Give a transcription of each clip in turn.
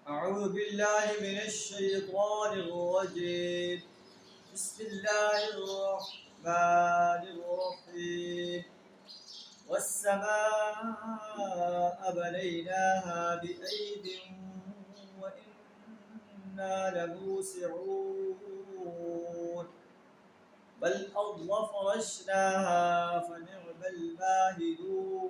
أعوذ بالله من الشيطان الرجيم. بسم الله الرحمن الرحيم. والسماء بنيناها بأيد وإنا لموسعون. والأرض فرشناها فنعم الماهدون.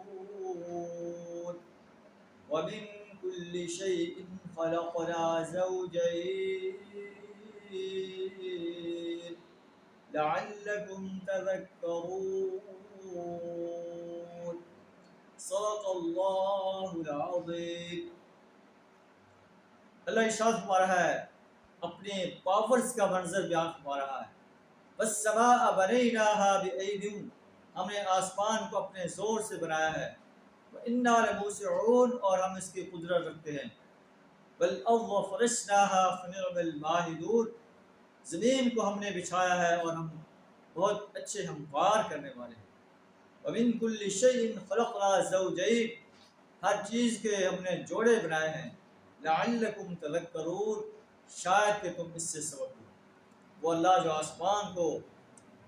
ومن كل شيء خلقنا زوجين لعلكم تذكرون. صدق اللہ العظیم. اللہ ارشاد فرما رہا ہے، اپنے پاورز کا منظر بیان فرما رہا ہے. والسماء بنيناها بأيد، ہم نے آسمان کو اپنے زور سے بنایا ہے. وَإِنَّا لَمُوسِعُونَ، اور ہم اس کی قدرت رکھتے ہیں. وَالْأَرْضَ فَرَشْنَاهَا فَنِعْمَ الْمَاهِدُونَ، زمین کو ہم نے بچھایا ہے اور ہم بہت اچھے ہموار کرنے والے ہیں. وَمِن كُلِّ شَيْءٍ خَلَقْنَا زَوْجَيْنِ، ہر چیز کے ہم نے جوڑے بنائے ہیں. لَعَلَّكُمْ تَذَكَّرُونَ، شاید کہ تم اس سے سبق لو. وہ اللہ جو آسمان کو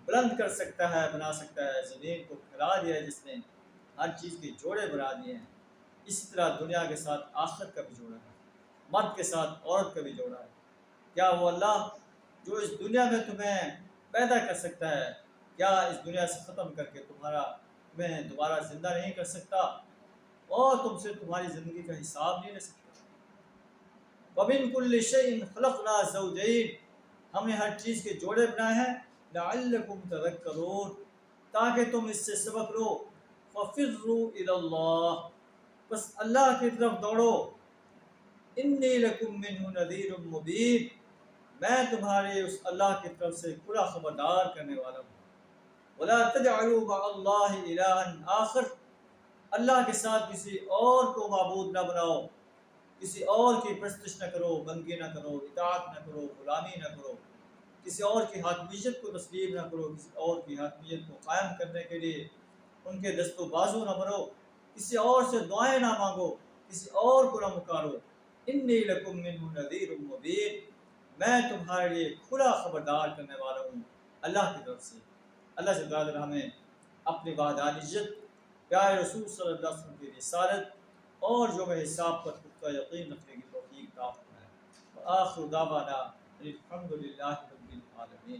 بلند کر سکتا ہے، بنا سکتا ہے، زمین کو پھیلا دیا ہے، جس نے ہر چیز کے جوڑے بنا دیے ہیں، اسی طرح دنیا کے ساتھ آخرت کا بھی جوڑا ہے، مرد کے ساتھ عورت کا بھی جوڑا ہے. کیا وہ اللہ جو اس دنیا میں تمہیں پیدا کر سکتا ہے، کیا اس دنیا سے ختم کر کے تمہیں دوبارہ زندہ نہیں کر سکتا اور تم سے تمہاری زندگی کا حساب نہیں لے سکتا؟ وَمِن كُلِّ شَيْءٍ خَلَقْنَا زَوْجَيْنِ، ہم نے ہر چیز کے جوڑے بنائے ہیں. لَعَلَّكُمْ تَذَكَّرُونَ، تاکہ تم اس سے سبق لو. فَفِرُّوا إِلَى اللَّهِ، بس اللہ کی طرف دوڑو. إِنِّي لَكُمْ مِنْهُ نَذِيرٌ مُبِينٌ، میں تمہارے اس اللہ کی طرف سے کھلا خبردار کرنے والا ہوں. وَلَا تَجْعَلُوا مَعَ اللَّهِ إِلَٰهًا آخَرَ، اللہ کے ساتھ کسی اور کو معبود نہ بناؤ، کسی اور کی پرستش نہ کرو، بندگی نہ کرو، اطاعت نہ کرو، غلامی نہ کرو، کسی اور کی حاکمیت کو تسلیم نہ کرو، کسی اور کی حاکمیت کو قائم کرنے کے لیے ان کے دست و بازو نہ بنو، کسی اور سے دعائیں نہ مانگو، کسی اور کو نہ مکارو. انی لکم منہ نذیر مبین، میں تمہارے لیے کھلا خبردار کرنے والا ہوں اللہ کی طرف سے. اللہ سے تعالیٰ ہمیں اپنی وحدانیت، پیارے رسول صلی اللہ علیہ وسلم کی رسالت اور یوم حساب پر پختہ یقین رکھنے کی توفیق عطا فرمائے. وآخر دعوانا الحمد للہ رب العالمین.